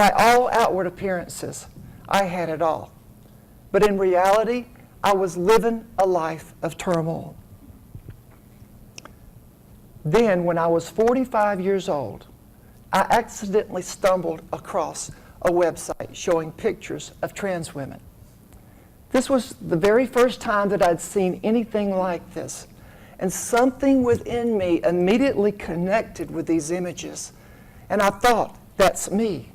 By all outward appearances, I had it all. But in reality, I was living a life of turmoil. Then, when I was 45 years old, I accidentally stumbled across a website showing pictures of trans women. This was the very first time that I'd seen anything like this, and something within me immediately connected with these images, and I thought, that's me.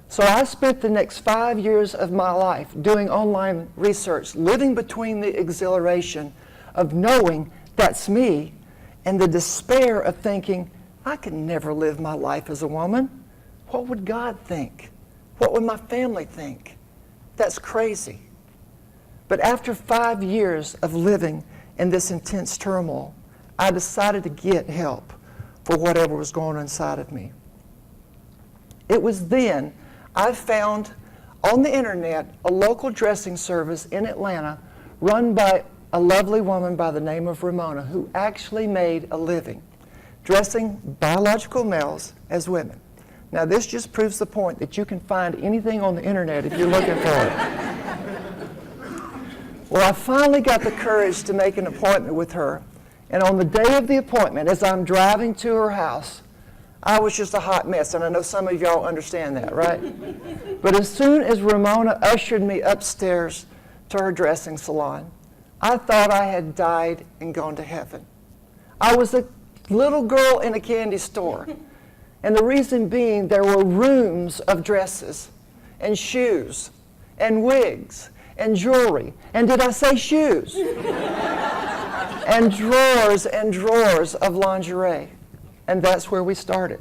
So I spent the next 5 years of my life doing online research, living between the exhilaration of knowing that's me and the despair of thinking, I could never live my life as a woman. What would God think? What would my family think? That's crazy. But after 5 years of living in this intense turmoil, I decided to get help for whatever was going on inside of me. It was then I found on the internet a local dressing service in Atlanta run by a lovely woman by the name of Ramona, who actually made a living dressing biological males as women. Now this just proves the point that you can find anything on the internet if you're looking for it. Well, I finally got the courage to make an appointment with her, and on the day of the appointment, as I'm driving to her house, I was just a hot mess, and I know some of y'all understand that, right? But as soon as Ramona ushered me upstairs to her dressing salon, I thought I had died and gone to heaven. I was a little girl in a candy store, and the reason being there were rooms of dresses and shoes and wigs and jewelry, and did I say shoes? And drawers of lingerie. And that's where we started.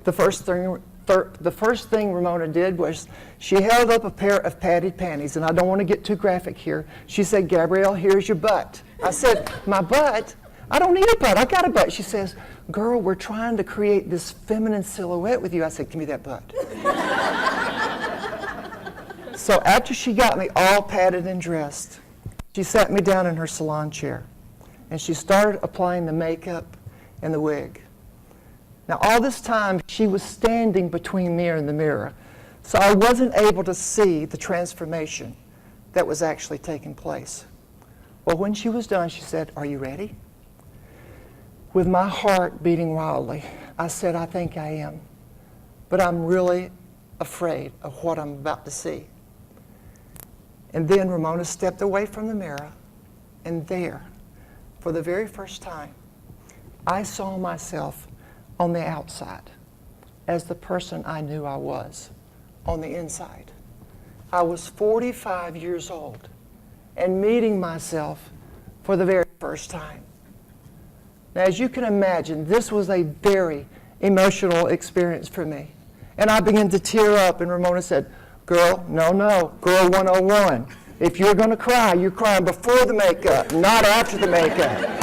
The first thing Ramona did was she held up a pair of padded panties, and I don't want to get too graphic here. She said, Gabrielle, here's your butt. I said, my butt? I don't need a butt, I got a butt. She says, girl, we're trying to create this feminine silhouette with you. I said, give me that butt. So after she got me all padded and dressed, she sat me down in her salon chair, and she started applying the makeup and the wig. Now, all this time, she was standing between me and the mirror, so I wasn't able to see the transformation that was actually taking place. Well, when she was done, she said, are you ready? With my heart beating wildly, I said, I think I am, but I'm really afraid of what I'm about to see. And then Ramona stepped away from the mirror, and there, for the very first time, I saw myself on the outside as the person I knew I was on the inside. I was 45 years old and meeting myself for the very first time. Now, as you can imagine, this was a very emotional experience for me. And I began to tear up, and Ramona said, girl, no, girl 101. If you're going to cry, you're crying before the makeup, not after the makeup.